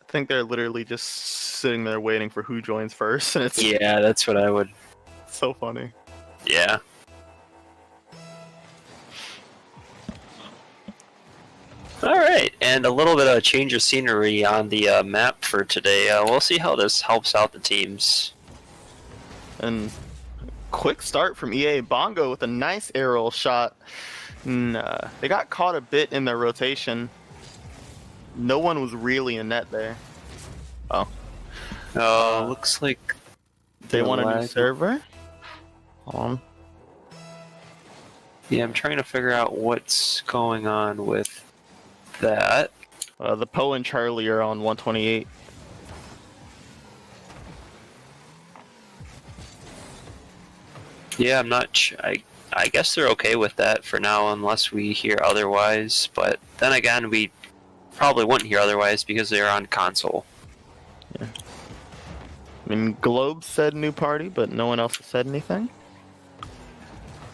think they're literally just sitting there waiting for who joins first, and it's Yeah, that's what I would. so funny. Yeah. All right, and a little bit of a change of scenery on the map for today. We'll see how this helps out the teams. And quick start from EA. Bongo with a nice aerial shot. And, they got caught a bit in their rotation. No one was really in net there. Oh. Looks like They want a new server? Hold on. Yeah, I'm trying to figure out what's going on with that. The Poe and Charlie are on 128. Yeah, I'm not. I guess they're okay with that for now, unless we hear otherwise. But then again, we probably wouldn't hear otherwise because they're on console. Yeah. I mean, Globe said new party, but no one else has said anything.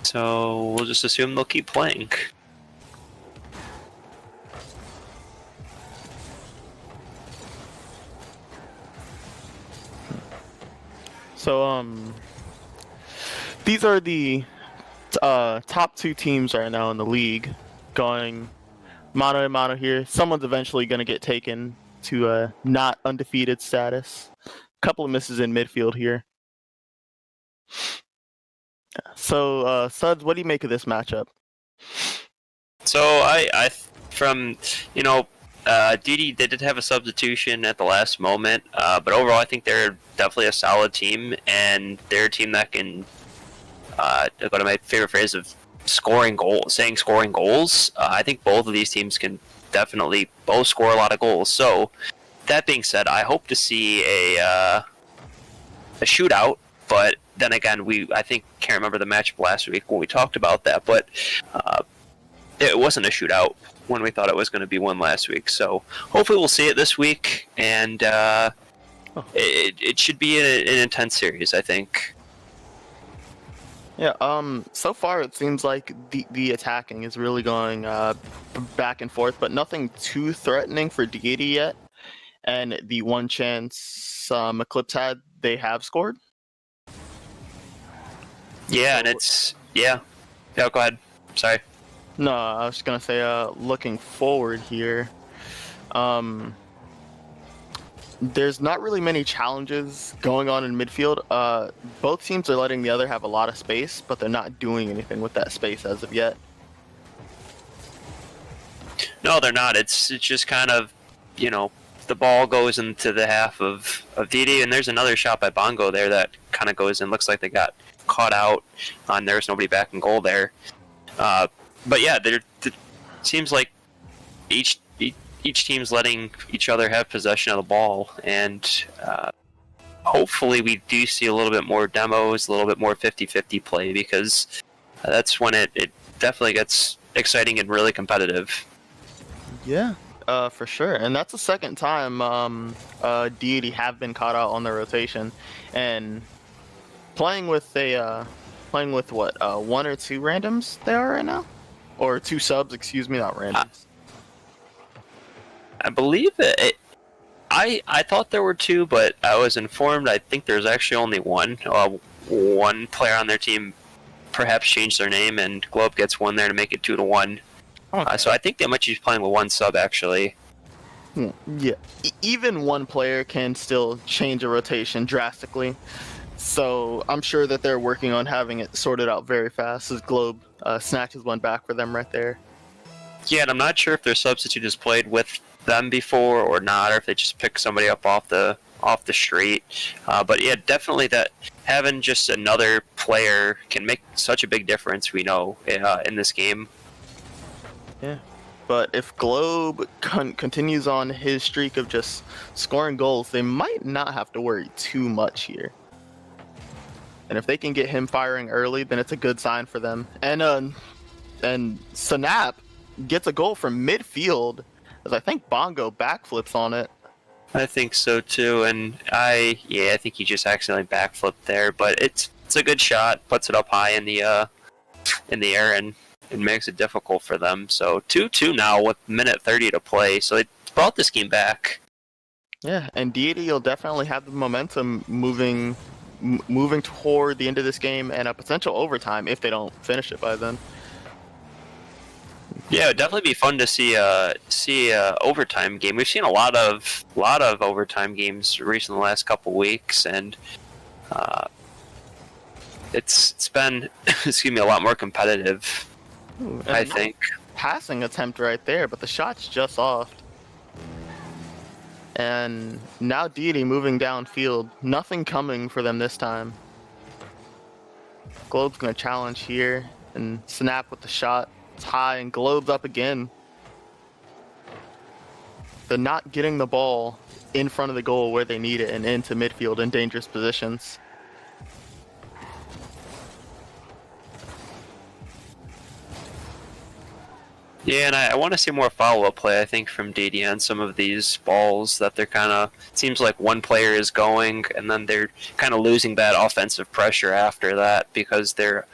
So we'll just assume they'll keep playing. So, these are the top two teams right now in the league, going mano a mano here. Someone's eventually going to get taken to not undefeated status. A couple of misses in midfield here. So, Suds, what do you make of this matchup? So I from D3ity, they did have a substitution at the last moment, but overall I think they're definitely a solid team, and they're a team that can go to my favorite phrase of scoring goals. I think both of these teams can definitely both score a lot of goals. So that being said, I hope to see a shootout. But then again, I can't remember the matchup last week when we talked about that, but it wasn't a shootout when we thought it was going to be one last week. So hopefully we'll see it this week, and it should be an intense series, I think. Yeah, so far it seems like the attacking is really going back and forth, but nothing too threatening for D3ity yet. And the one chance Eclipse had, they have scored. Yeah, and it's... Yeah, go ahead. Sorry. No, I was just going to say, looking forward here, there's not really many challenges going on in midfield. Both teams are letting the other have a lot of space, but they're not doing anything with that space as of yet. No, they're not. It's just kind of, the ball goes into the half of D3ity, and there's another shot by Bongo there that kind of goes in. Looks like they got caught out, and there's nobody back in goal there. But yeah, it seems like each team's letting each other have possession of the ball, and hopefully we do see a little bit more demos, a little bit more 50-50 play, because that's when it definitely gets exciting and really competitive. Yeah, for sure. And that's the second time D3ity have been caught out on their rotation, and playing with what, one or two randoms they are right now, or two subs, excuse me, not randoms. I believe it. I thought there were two, but I was informed I think there's actually only one. One player on their team perhaps changed their name, and Globe gets one there to make it 2-1. Okay. So I think they might just be playing with one sub, actually. Yeah, even one player can still change a rotation drastically. So I'm sure that they're working on having it sorted out very fast, as Globe snatches one back for them right there. Yeah, and I'm not sure if their substitute has played with them before or not, or if they just pick somebody up off the street. But yeah, definitely that having just another player can make such a big difference, we know, in this game. Yeah, but if Globe continues on his streak of just scoring goals, they might not have to worry too much here. And if they can get him firing early, then it's a good sign for them. And Snap gets a goal from midfield, as I think Bongo backflips on it. I think so too, and I think he just accidentally backflipped there, but it's a good shot, puts it up high in the air, and it makes it difficult for them. So 2-2 now with minute 30 to play, so it brought this game back. Yeah, and D3ity will definitely have the momentum moving toward the end of this game and a potential overtime if they don't finish it by then. Yeah, it'd definitely be fun to see a overtime game. We've seen a lot of overtime games recently, the last couple weeks, and uh, it's been excuse me, a lot more competitive. Ooh, and I a nice think. passing attempt right there, but the shot's just off. And now D3ity moving downfield. Nothing coming for them this time. Globe's gonna challenge here and snap with the shot. It's high and Globe's up again. They're not getting the ball in front of the goal where they need it and into midfield in dangerous positions. Yeah, and I want to see more follow-up play, I think, from D3ity on some of these balls that they're kind of... seems like one player is going, and then they're kind of losing that offensive pressure after that because they're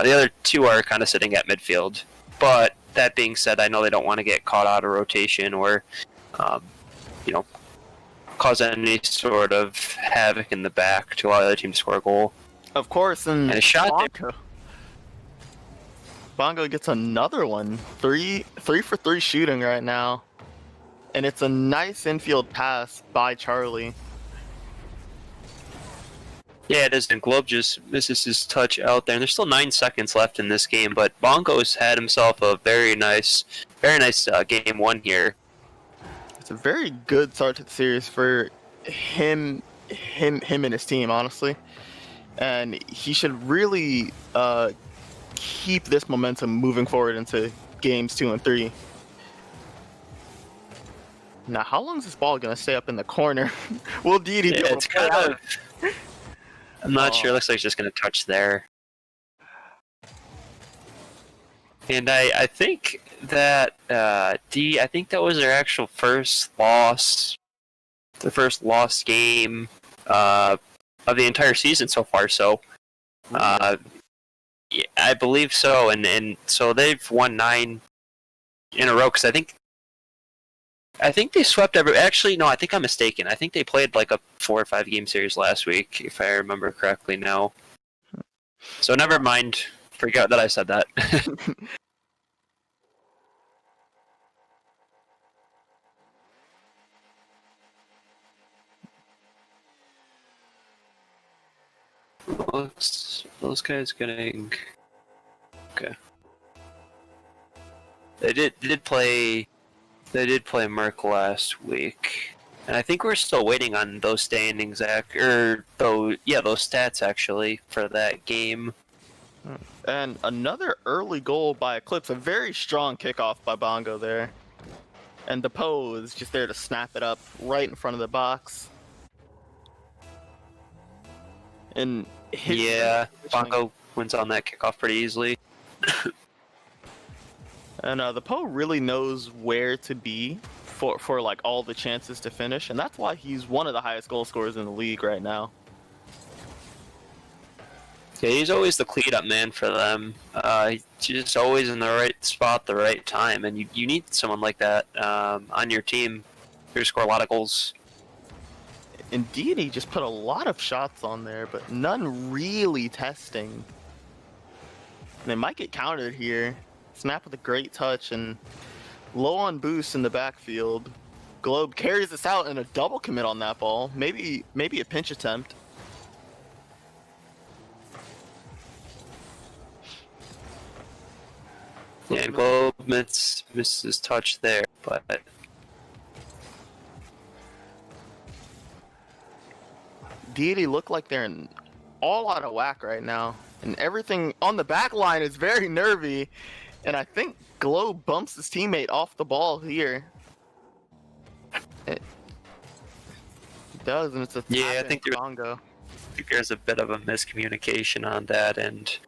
the other two are kind of sitting at midfield. But that being said, I know they don't want to get caught out of rotation or, you know, cause any sort of havoc in the back to allow the other team to score a goal. Of course, and a shot Bongo gets another one. Three for three shooting right now. And it's a nice infield pass by Charlie. Yeah, it is, and Globe just misses his touch out there. And there's still 9 seconds left in this game, but Bongo's had himself a very nice game one here. It's a very good start to the series for him and his team, honestly. And he should really keep this momentum moving forward into games 2 and 3. Now, how long is this ball gonna stay up in the corner? Will D3ity Yeah, it's kind of... I'm not sure. It looks like it's just going to touch there. And I think that I think that was their actual first loss, the first lost game of the entire season so far. So, yeah, I believe so. And so they've won 9 in a row because I think they swept every... Actually, no, I think I'm mistaken. I think they played like a 4 or 5 game series last week, if I remember correctly now. So never mind. Forget that I said that. Looks those guys getting... Okay. They did play Merc last week, and I think we're still waiting on those standings those stats actually for that game. And another early goal by Eclipse, a very strong kickoff by Bongo there. And the Poe is just there to snap it up right in front of the box. And Bongo wins on that kickoff pretty easily. And the Poe really knows where to be for like all the chances to finish, and that's why he's one of the highest goal scorers in the league right now. Yeah, he's always the clean-up man for them. He's just always in the right spot, the right time, and you need someone like that on your team to score a lot of goals. Indeed, he just put a lot of shots on there, but none really testing. They might get countered here. Snap with a great touch and low on boost in the backfield. Globe carries this out in a double commit on that ball. Maybe a pinch attempt. Yeah, Globe misses his touch there, but D3ity look like they're all out of whack right now, and everything on the back line is very nervy. And I think Globe bumps his teammate off the ball here. It does, and it's a I think Bongo. there's a bit of a miscommunication on that, and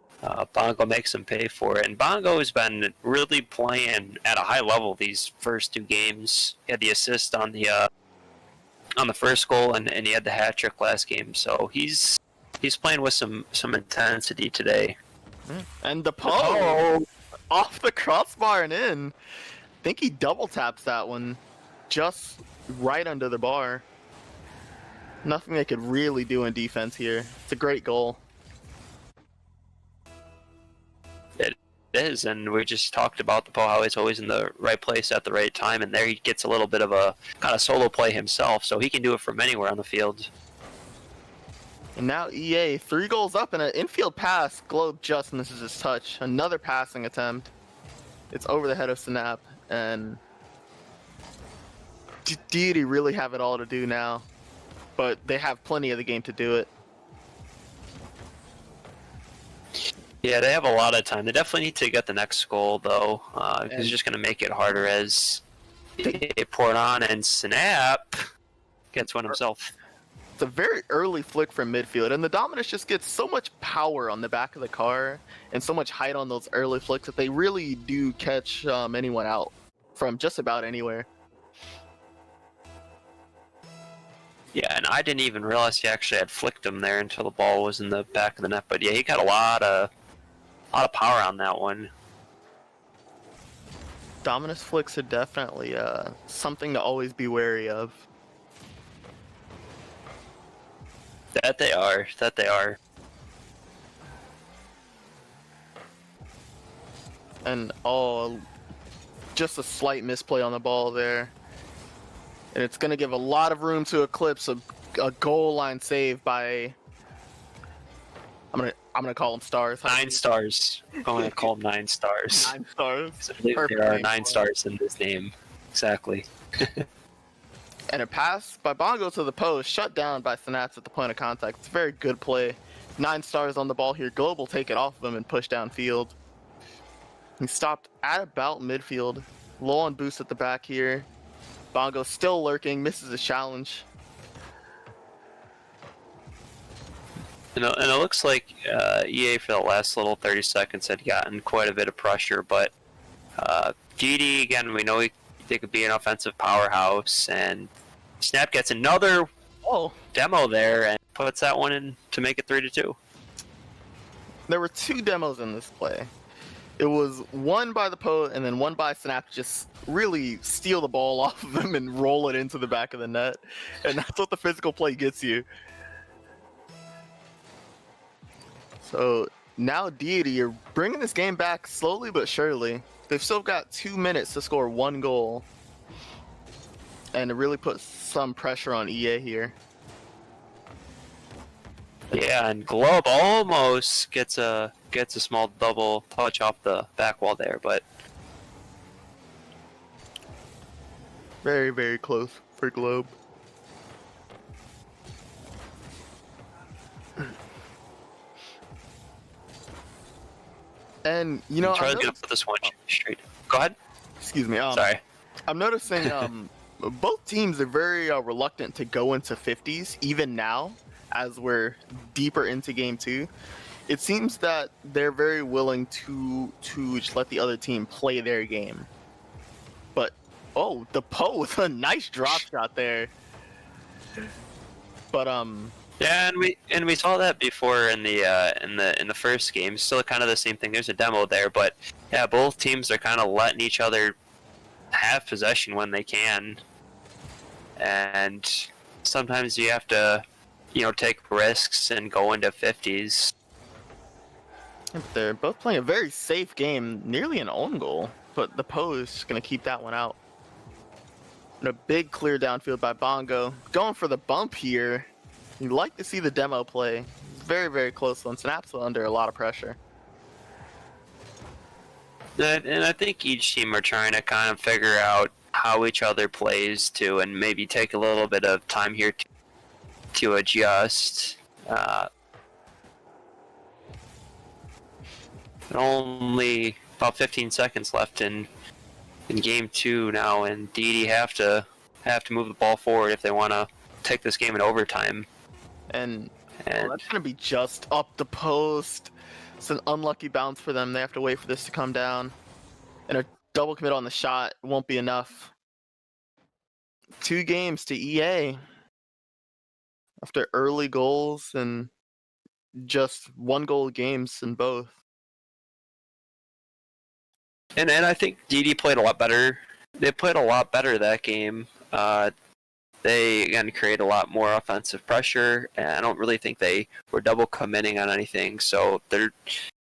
Bongo makes him pay for it. And Bongo has been really playing at a high level these first 2 games. He had the assist on the first goal, and he had the hat trick last game. So he's playing with some intensity today. And the Poe off the crossbar and in. I think he double taps that one just right under the bar. Nothing they could really do in defense here. It's a great goal. It is, and we just talked about the Poe, how he's always in the right place at the right time, and there he gets a little bit of a kind of solo play himself, so he can do it from anywhere on the field. And now EA 3 goals up and an infield pass. Globe just misses his touch. Another passing attempt. It's over the head of Snap, and D3ity really have it all to do now, but they have plenty of the game to do it. Yeah, they have a lot of time. They definitely need to get the next goal, though. It's just going to make it harder as they pour it on, and Snap gets one himself. It's a very early flick from midfield, and the Dominus just gets so much power on the back of the car and so much height on those early flicks that they really do catch anyone out from just about anywhere. Yeah, and I didn't even realize he actually had flicked him there until the ball was in the back of the net. But yeah, he got a lot of power on that one. Dominus flicks are definitely something to always be wary of. That they are. That they are. And just a slight misplay on the ball there. And it's going to give a lot of room to Eclipse. A goal line save by... I'm gonna call them stars. 9 stars. I'm going to call them 9 stars. 9 stars. There are 9 stars in this name. Exactly. And a pass by Bongo to the post, shut down by Synapse at the point of contact. It's a very good play. 9 stars on the ball here. Globe will take it off of him and push downfield. He stopped at about midfield. Low on boost at the back here. Bongo still lurking, misses his challenge. And it looks like EA for the last little 30 seconds had gotten quite a bit of pressure, but D3ity, again, we know they could be an offensive powerhouse, and Snap gets another demo there and puts that one in to make it 3-2. There were 2 demos in this play. It was one by the Poe and then one by Snap, just really steal the ball off of him and roll it into the back of the net. And that's what the physical play gets you. So now D3ity are bringing this game back slowly but surely. They've still got 2 minutes to score 1 goal. And it really puts some pressure on EA here. Yeah, and Globe almost gets a small double touch off the back wall there, but very, very close for Globe. And you know, Charlie's gonna put this one straight. Go ahead. Excuse me. Sorry. I'm noticing both teams are very reluctant to go into 50s, even now, as we're deeper into game 2. It seems that they're very willing to just let the other team play their game. But the Poe with a nice drop shot there. But yeah, and we saw that before in the first game. Still kind of the same thing. There's a demo there, but yeah, both teams are kind of letting each other have possession when they can, and sometimes you have to, take risks and go into 50s. They're both playing a very safe game, nearly an own goal, but the Poe is going to keep that one out. And a big clear downfield by Bongo. Going for the bump here. You like to see the demo play. Very, very close one. Snap's under a lot of pressure. And I think each team are trying to kind of figure out how each other plays too, and maybe take a little bit of time here to adjust. Only about 15 seconds left in game 2 now, and D3ity have to move the ball forward if they want to take this game in overtime. And that's going to be just up the post. It's an unlucky bounce for them. They have to wait for this to come down. And a double commit on the shot won't be enough. 2 games to EA. After early goals and just 1 goal games in both. And I think D3ity played a lot better. They played a lot better that game. they again create a lot more offensive pressure, and I don't really think they were double committing on anything. So they're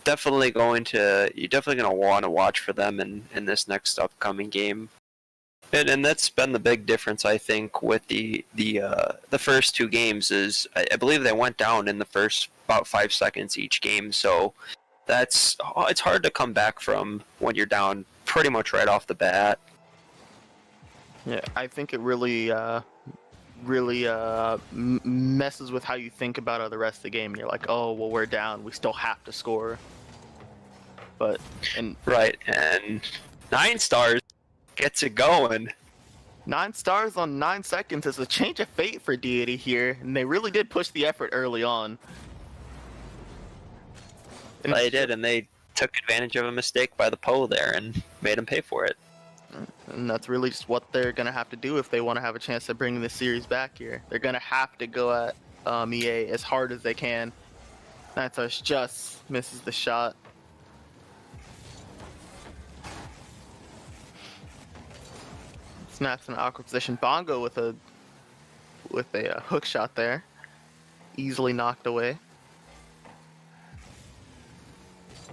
definitely going to want to watch for them in this next upcoming game. And that's been the big difference, I think, with the first two games is I believe they went down in the first about 5 seconds each game. So it's hard to come back from when you're down pretty much right off the bat. Yeah, I think it really messes with how you think about the rest of the game. You're like, oh well, we're down, we still have to score. But right, and 9 stars gets it going. 9 stars on 9 seconds is a change of fate for D3ity here, and they really did push the effort early on. And they did, and they took advantage of a mistake by the Poe there and made him pay for it. And that's really just what they're going to have to do if they want to have a chance of bringing this series back here. They're going to have to go at EA as hard as they can. 9 stars just misses the shot. Snaps in an awkward position. Bongo with a hook shot there, easily knocked away.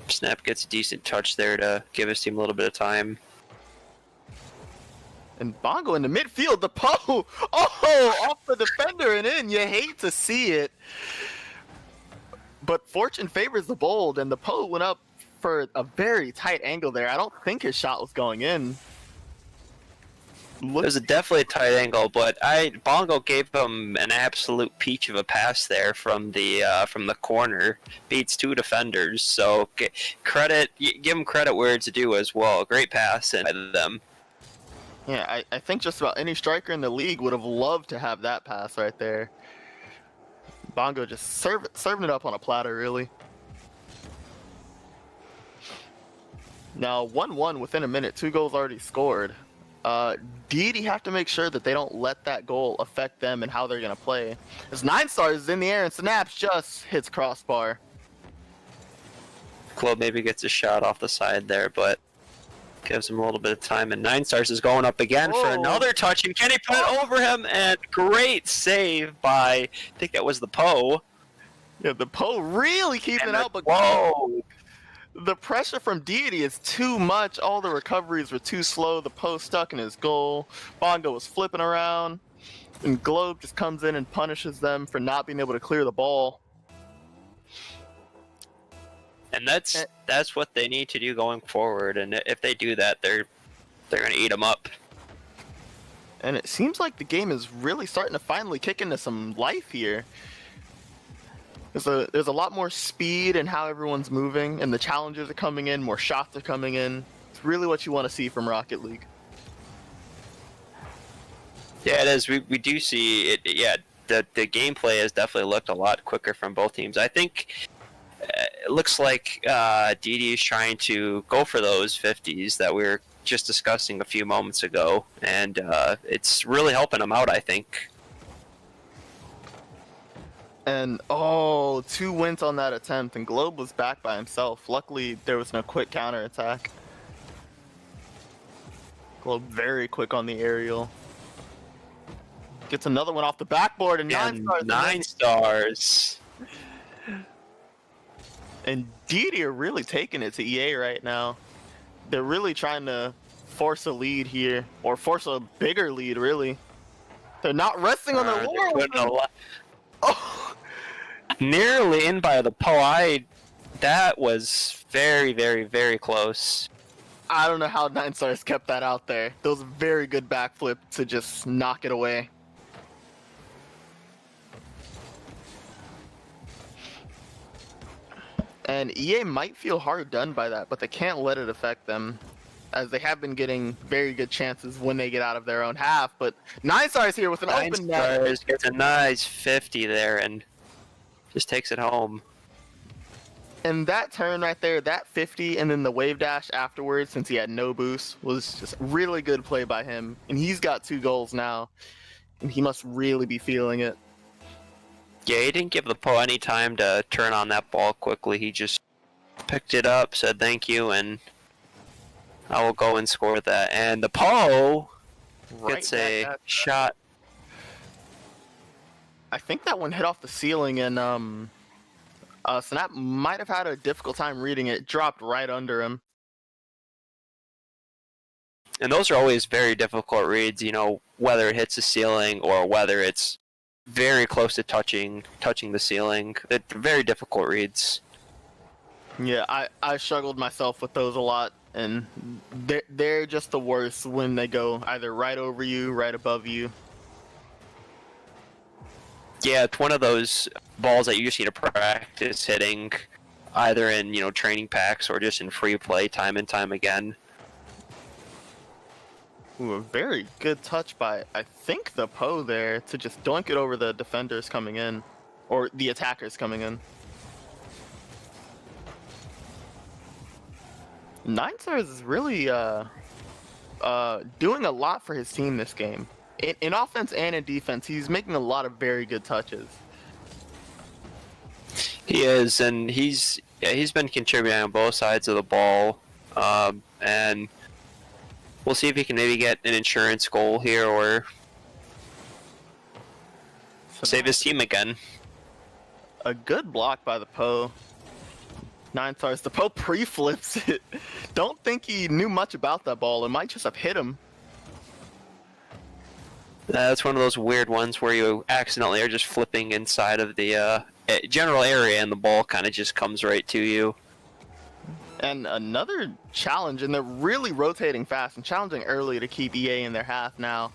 Snap gets a decent touch there to give his team a little bit of time. And Bongo in the midfield, the Poe, oh, off the defender and in. You hate to see it, but fortune favors the bold, and the Poe went up for a very tight angle there. I don't think his shot was going in. It was definitely a tight angle, but Bongo gave him an absolute peach of a pass there from the corner. Beats 2 defenders, so give him credit where it's due as well. Great pass by them. Yeah, I think just about any striker in the league would have loved to have that pass right there. Bongo just serving it up on a platter, really. Now 1-1 within a minute, 2 goals already scored. D3ity have to make sure that they don't let that goal affect them and how they're going to play. As 9 stars is in the air and Snaps just hits crossbar. Club maybe gets a shot off the side there, but gives him a little bit of time. And 9 stars is going up again for another touch. And can he put it over him? And great save by, I think that was the Poe. Yeah, the Poe really keeping it out, but whoa! The pressure from D3ity is too much. All the recoveries were too slow. The Poe stuck in his goal. Bongo was flipping around. And Globe just comes in and punishes them for not being able to clear the ball. And that's what they need to do going forward. And if they do that, they're going to eat them up. And it seems like the game is really starting to finally kick into some life here. There's a lot more speed in how everyone's moving, and the challenges are coming in, more shots are coming in. It's really what you want to see from Rocket League. Yeah, it is. We do see it. Yeah, the gameplay has definitely looked a lot quicker from both teams. I think it looks like D3ity is trying to go for those 50s that we were just discussing a few moments ago, and it's really helping them out, I think. And, 2 wins on that attempt, and Globe was back by himself. Luckily, there was no quick counterattack. Globe very quick on the aerial. Gets another one off the backboard, and 9 stars. 9 stars. And D3ity are really taking it to EA right now. They're really trying to force a lead here, or force a bigger lead, really. They're not resting on their laurels. Oh, nearly in by the Poe. That was very, very, very close. I don't know how 9 stars kept that out there. That was a very good backflip to just knock it away. And EA might feel hard done by that, but they can't let it affect them, as they have been getting very good chances when they get out of their own half. But 9 stars here with an open net. 9 stars gets a nice 50 there and just takes it home. And that turn right there, that 50, and then the wave dash afterwards, since he had no boost, was just really good play by him. And he's got 2 goals now, and he must really be feeling it. Yeah, he didn't give the Poe any time to turn on that ball quickly. He just picked it up, said thank you, and I will go and score that. And the Poe gets a shot I think that one hit off the ceiling, and Snap might have had a difficult time reading it. Dropped right under him. And those are always very difficult reads, you know, whether it hits the ceiling or whether it's very close to touching the ceiling. They're very difficult reads. Yeah, I struggled myself with those a lot, and they're just the worst when they go either right over you, right above you. Yeah, it's one of those balls that you just need to practice hitting, either in, you know, training packs or just in free play time and time again. Ooh, a very good touch by, I think, the Poe there to just doink it over the defenders coming in, or the attackers coming in. 9stars is really doing a lot for his team this game. In offense and in defense, he's making a lot of very good touches. He is, and he's been contributing on both sides of the ball, and we'll see if he can maybe get an insurance goal here or save his team again. A good block by the Poe. 9stars. The Poe pre-flips it. Don't think he knew much about that ball. It might just have hit him. That's one of those weird ones where you accidentally are just flipping inside of the general area and the ball kind of just comes right to you. And another challenge, and they're really rotating fast and challenging early to keep EA in their half now.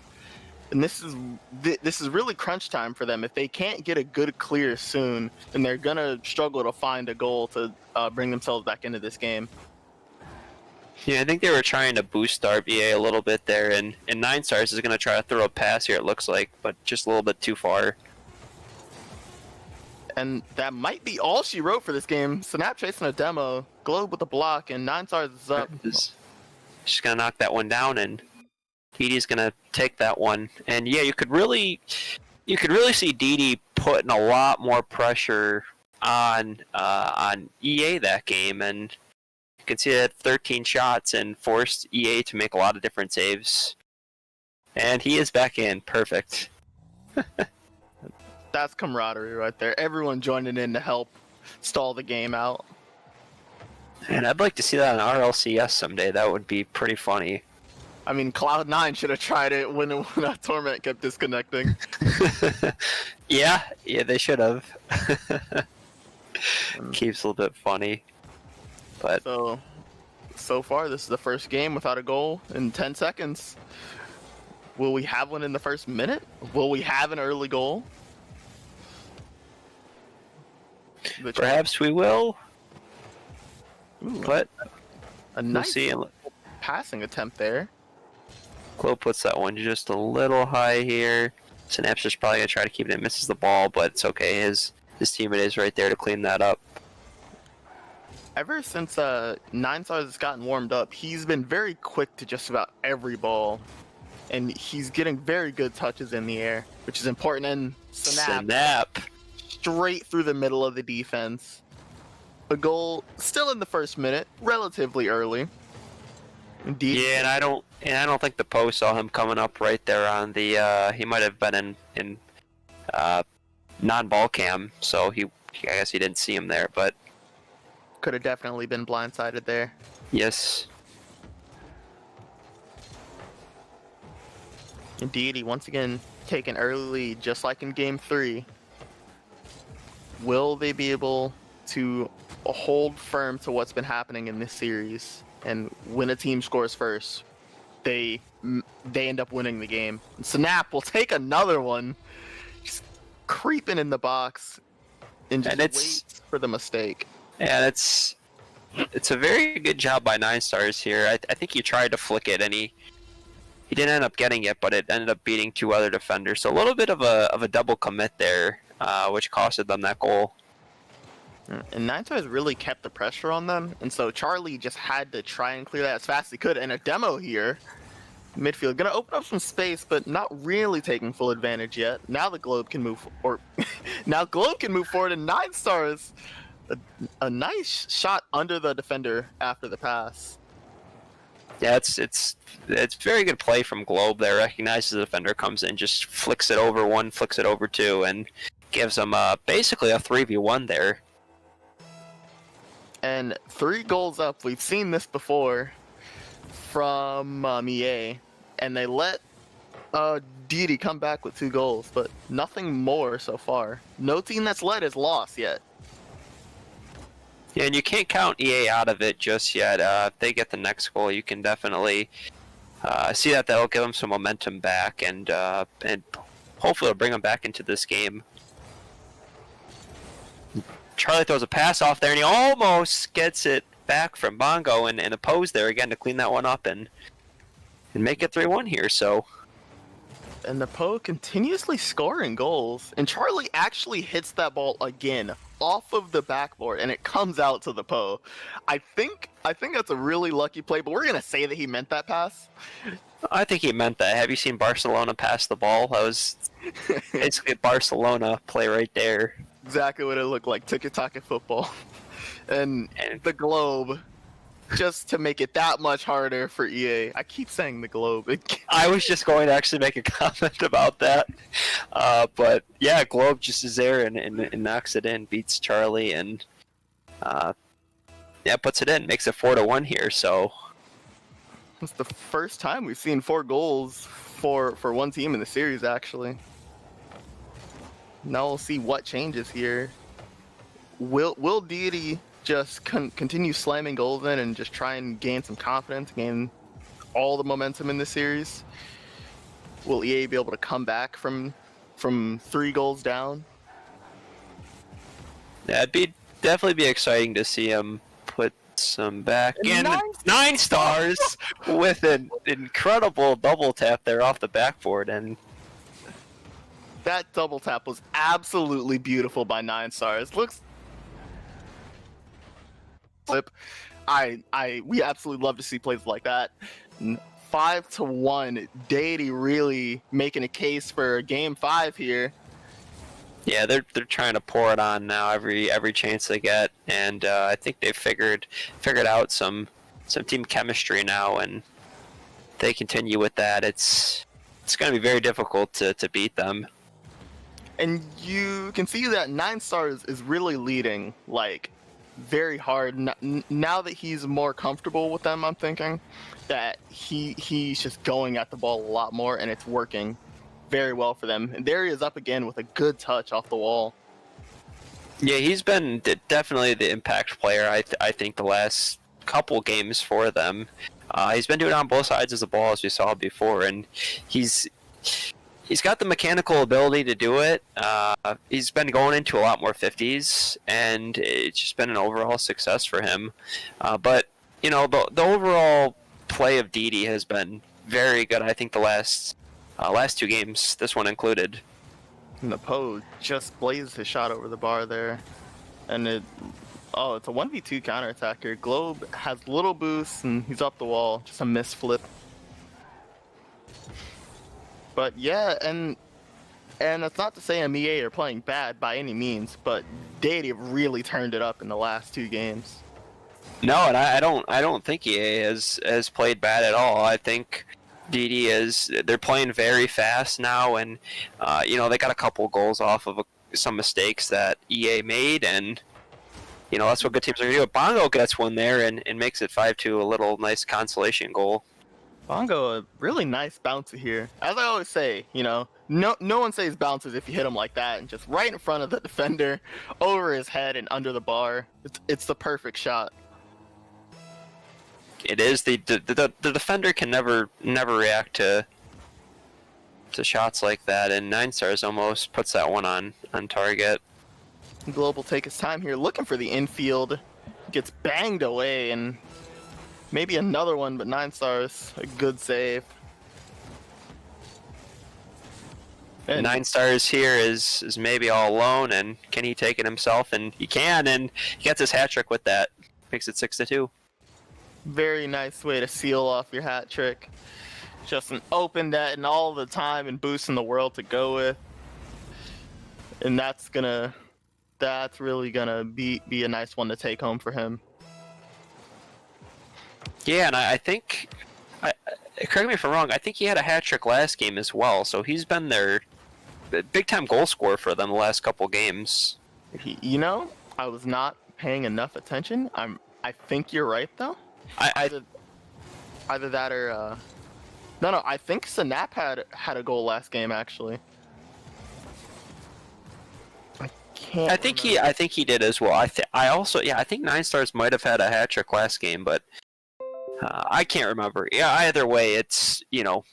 And this is really crunch time for them. If they can't get a good clear soon, then they're gonna struggle to find a goal to bring themselves back into this game. Yeah, I think they were trying to boost our EA a little bit there, and 9stars is going to try to throw a pass here, it looks like, but just a little bit too far. And that might be all she wrote for this game. Snap chasing a demo, Globe with a block, and 9stars is up. She's going to knock that one down, and D3ity's going to take that one. And yeah, you could really see D3ity putting a lot more pressure on EA that game, and you can see that 13 shots and forced EA to make a lot of different saves. And he is back in. Perfect. That's camaraderie right there. Everyone joining in to help stall the game out. And I'd like to see that on RLCS someday. That would be pretty funny. I mean, Cloud9 should have tried it when that Torment kept disconnecting. Yeah, they should have. Keeps a little bit funny. But so far, this is the first game without a goal in 10 seconds. Will we have one in the first minute? Will we have an early goal? Perhaps we will. Ooh, But a nice we'll see. passing attempt there. Globe puts that one just a little high here. Synapse is probably going to try to keep it in. Misses the ball, but it's okay. His teammate is right there to clean that up. Ever since 9stars has gotten warmed up, he's been very quick to just about every ball. And he's getting very good touches in the air, which is important. And Snap. Straight through the middle of the defense. A goal still in the first minute, relatively early. Indeed. Yeah, and I don't think the Poe saw him coming up right there on the. He might have been in non-ball cam, so I guess he didn't see him there, but could have definitely been blindsided there. Yes. Indeed, he once again taken early lead, just like in Game 3. Will they be able to hold firm to what's been happening in this series? And when a team scores first, they end up winning the game. And Snap will take another one, just creeping in the box and just waits for the mistake. Yeah, it's a very good job by 9stars here. I think he tried to flick it and he didn't end up getting it, but it ended up beating two other defenders. So a little bit of a double commit there, which costed them that goal. And 9stars really kept the pressure on them, and so Charlie just had to try and clear that as fast as he could. And a demo here, midfield, gonna open up some space, but not really taking full advantage yet. Now the Globe can move, now Globe can move forward, and 9stars, a nice shot under the defender after the pass. Yeah, it's very good play from Globe there. Recognizes the defender, comes in, just flicks it over one, flicks it over two, and gives them basically a 3v1 there. And 3 goals up. We've seen this before from EA, and they let D3ity come back with 2 goals, but nothing more so far. No team that's led has lost yet. Yeah, and you can't count EA out of it just yet. If they get the next goal, you can definitely see that that'll give them some momentum back, and hopefully it'll bring them back into this game. Charlie throws a pass off there, and he almost gets it back from Bongo, and a pose there again to clean that one up and make it 3-1 here. So. And the Poe continuously scoring goals, and Charlie actually hits that ball again off of the backboard, and it comes out to the Poe. I think that's a really lucky play, but we're gonna say that he meant that pass. I think he meant that. Have you seen Barcelona pass the ball? That was basically a Barcelona play right there. Exactly what it looked like, tiki-taka football. And the Globe, just to make it that much harder for EA. I keep saying the Globe. I was just going to actually make a comment about that. But yeah, Globe just is there and knocks it in, beats Charlie, and puts it in, makes it 4-1 here. So it's the first time we've seen 4 goals for one team in the series, actually. Now we'll see what changes here. Will D3ity just continue slamming goals in and just try and gain some confidence, gain all the momentum in the series? Will EA be able to come back from 3 goals down? Yeah, it'd definitely be exciting to see him put some back in. 9 stars with an incredible double tap there off the backboard, and that double tap was absolutely beautiful by 9 stars. Looks flip. We absolutely love to see plays like that. 5-1. D3ity really making a case for game 5 here. Yeah, they're trying to pour it on now every chance they get, and I think they've figured out some team chemistry now, and they continue with that. It's going to be very difficult to beat them. And you can see that 9 stars is really leading, like, very hard. Now that he's more comfortable with them, I'm thinking that he's just going at the ball a lot more, and it's working very well for them. And there he is up again with a good touch off the wall. Yeah, he's been definitely the impact player, I think, the last couple games for them. He's been doing it on both sides of the ball, as we saw before, and he's got the mechanical ability to do it. He's been going into a lot more 50s, and it's just been an overall success for him. But, you know, the overall play of D3ity has been very good, I think, the last 2 games, this one included. And the Poe just blazed his shot over the bar there. And it's a 1v2 counterattack here. Globe has little boost, and he's up the wall. Just a misflip. But yeah, and that's not to say EA are playing bad by any means, but D3ity really turned it up in the last 2 games. No, and I don't think EA has played bad at all. I think D3ity they're playing very fast now, and they got a couple goals off of some mistakes that EA made, and that's what good teams are gonna do. Bongo gets one there and makes it 5-2, a little nice consolation goal. Bongo, a really nice bouncer here. As I always say, no one says bouncers if you hit him like that, and just right in front of the defender, over his head and under the bar. It's the perfect shot. It is. The defender can never react to shots like that, and 9 stars almost puts that one on target. Globe will take his time here, looking for the infield. Gets banged away, and maybe another one, but 9 stars, a good save. And 9 stars here is maybe all alone, and can he take it himself? And he can, and he gets his hat trick with that. Makes it 6-2. Very nice way to seal off your hat trick. Just an open net and all the time and boost in the world to go with. And that's really gonna be a nice one to take home for him. Yeah, and I think Correct me if I'm wrong. I think he had a hat trick last game as well, so he's been their big time goal scorer for them the last couple games. You know, I was not paying enough attention. I think you're right though. I Either that or no. I think Snap had a goal last game actually. I can't. I think he did as well. I also I think 9stars might have had a hat trick last game, but I can't remember. Yeah, either way, it's We'll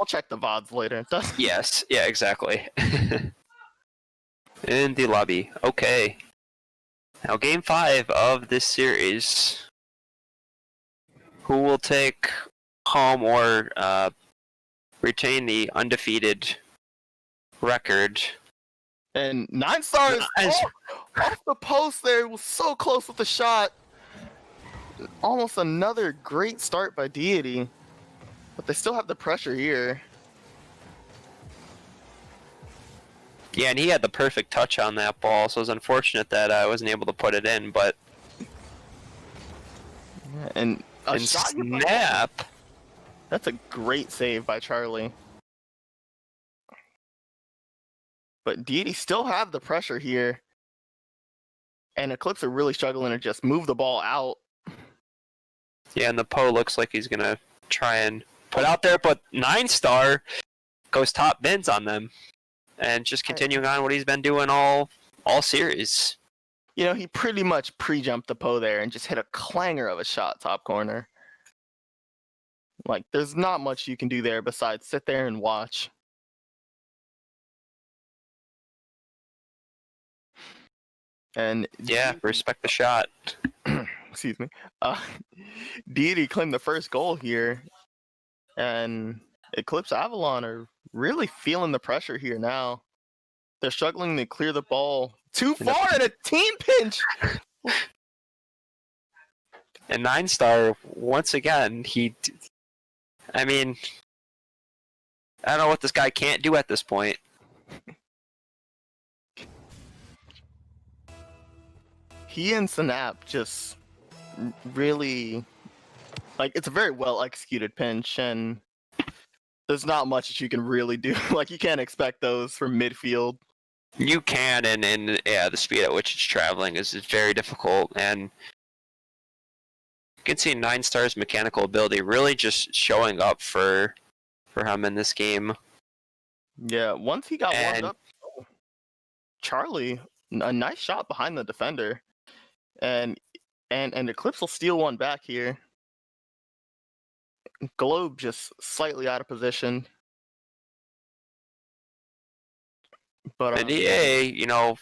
check the VODs later. yes, yeah, exactly. In the lobby. Okay. Now, game 5 of this series. Who will take home or retain the undefeated record? And 9stars off the post there, was so close with the shot. Almost another great start by D3ity, but they still have the pressure here. Yeah, and he had the perfect touch on that ball, so it was unfortunate that I wasn't able to put it in, but... And a shot Snap! That's a great save by Charlie. But D3ity still have the pressure here. And Eclipse are really struggling to just move the ball out. Yeah, and the Poe looks like he's gonna try and put out there, but 9star goes top bins on them. And just continuing on what he's been doing all series. You know, he pretty much pre-jumped the Poe there and just hit a clanger of a shot top corner. Like, there's not much you can do there besides sit there and watch. And yeah, respect the shot. Excuse me. D3ity claimed the first goal here, and Eclipse Avalon are really feeling the pressure here now. They're struggling to clear the ball too far in a team pinch. And 9star, once again, I mean, I don't know what this guy can't do at this point. He and Snap just really, like, it's a very well executed pinch, and there's not much that you can really do. Like, you can't expect those from midfield. You can, and yeah, the speed at which it's traveling is very difficult, and you can see 9star's mechanical ability really just showing up for him in this game. Yeah, once he got warmed up, Charlie, a nice shot behind the defender. And Eclipse will steal one back here. Globe just slightly out of position. But and EA,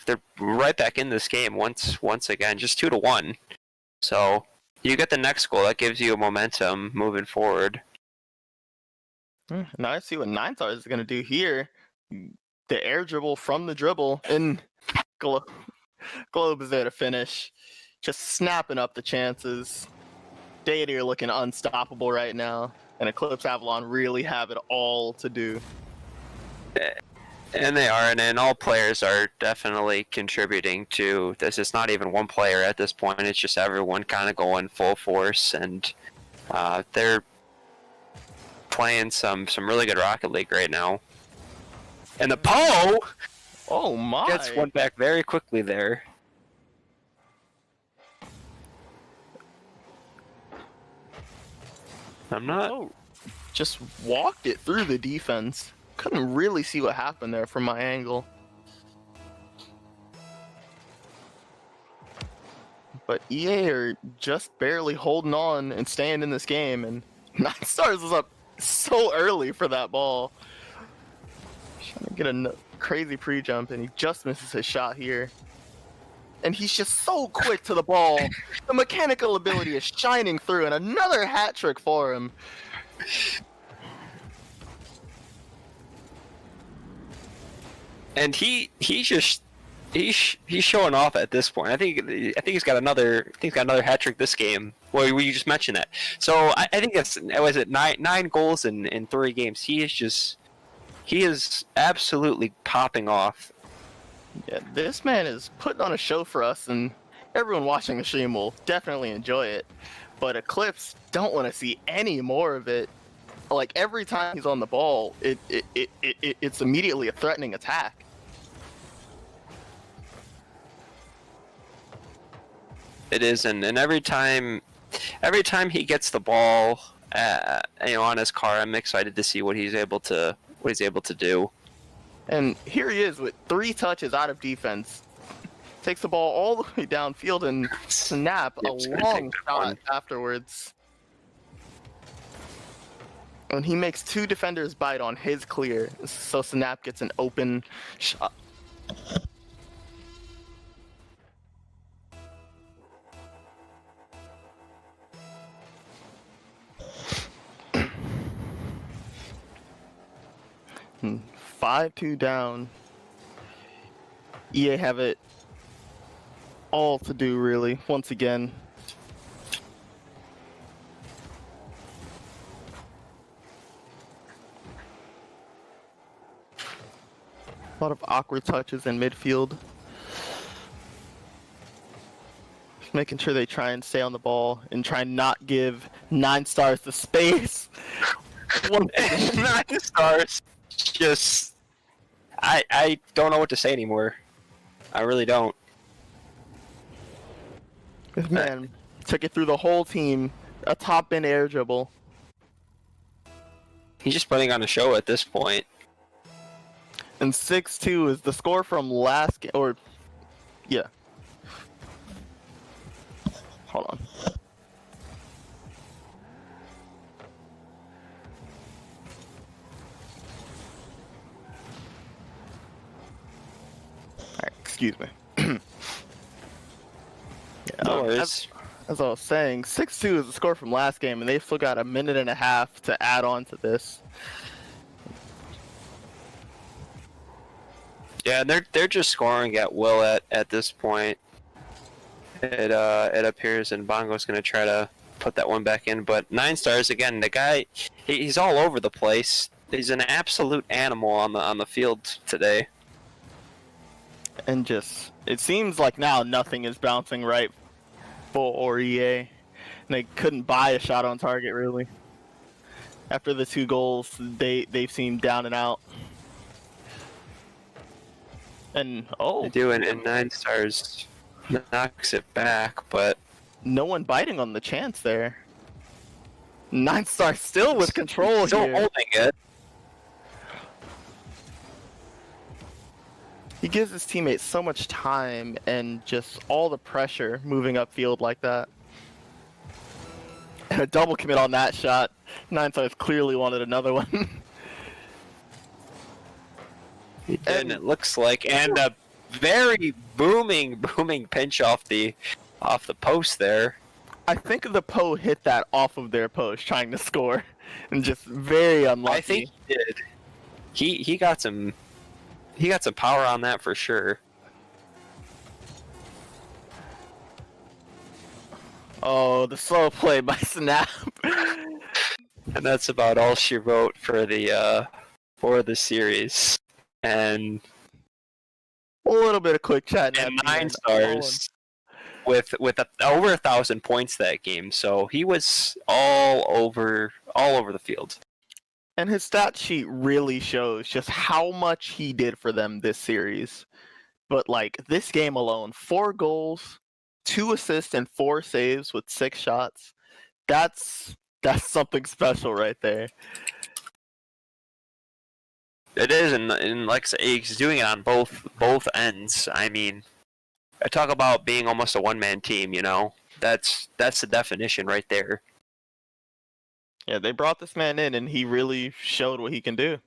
they're right back in this game once again, just 2-1. So you get the next goal, that gives you a momentum moving forward. Now I see what 9star is going to do here. The air dribble from the dribble, and Globe is there to finish. Just snapping up the chances. D3ity are looking unstoppable right now, and Eclipse Avalon really have it all to do. And they are, and all players are definitely contributing to this. It's not even one player at this point, it's just everyone kind of going full force, and they're playing some really good Rocket League right now. And the Poe Oh my! gets one back very quickly there. I'm not... Oh, just walked it through the defense. Couldn't really see what happened there from my angle. But EA are just barely holding on and staying in this game, and 9stars is up so early for that ball. Trying to get a crazy pre-jump, and he just misses his shot here. And he's just so quick to the ball. The mechanical ability is shining through, and another hat trick for him. And he's showing off at this point. I think he's got another hat trick this game. Well, you just mentioned that. So I think was it nine goals in 3 games. He is absolutely popping off. Yeah, this man is putting on a show for us, and everyone watching the stream will definitely enjoy it. But Eclipse don't want to see any more of it. like every time he's on the ball, it's immediately a threatening attack. It is, and every time he gets the ball, on his car, I'm excited to see what he's able to do. And here he is with 3 touches out of defense. Takes the ball all the way downfield and snap a long shot afterwards. And he makes 2 defenders bite on his clear, so Snap gets an open shot. And 5-2 down. EA have it all to do, really, once again. A lot of awkward touches in midfield. Just making sure they try and stay on the ball and try not give 9 stars the space. 9 stars. Just, I don't know what to say anymore. I really don't. This man took it through the whole team. A top bin air dribble. He's just putting on a show at this point. And 6-2 is the score from last game, or, yeah. Hold on. Alright, excuse me. No worries. As I was saying, 6-2 is the score from last game, and they've still got a minute and a half to add on to this. Yeah, they're just scoring at will at this point. It appears, and Bongo's gonna try to put that one back in, but 9 stars again. The guy, he's all over the place. He's an absolute animal on the field today. And just, it seems like now nothing is bouncing right for EA. And they couldn't buy a shot on target, really. After the 2 goals, they've seemed down and out. And, They do, and 9 stars knocks it back, but no one biting on the chance there. 9 stars still with control still here. holding it. He gives his teammates so much time and just all the pressure moving upfield like that. And a double commit on that shot. 9 stars clearly wanted another one. He did, and it looks like, and a very booming pinch off the post there. I think the Poe hit that off of their post trying to score, and just very unlucky. I think he did. He got some power on that for sure. Oh, the slow play by Snap. And that's about all she wrote for the series. And a little bit of quick chat. And 9 stars with over 1,000 points that game. So he was all over the field. And his stat sheet really shows just how much he did for them this series. But like this game alone, 4 goals, 2 assists, and 4 saves with 6 shots. That's something special right there. It is, and like I say, he's doing it on both ends. I mean, I talk about being almost a one-man team. That's the definition right there. Yeah, they brought this man in, and he really showed what he can do.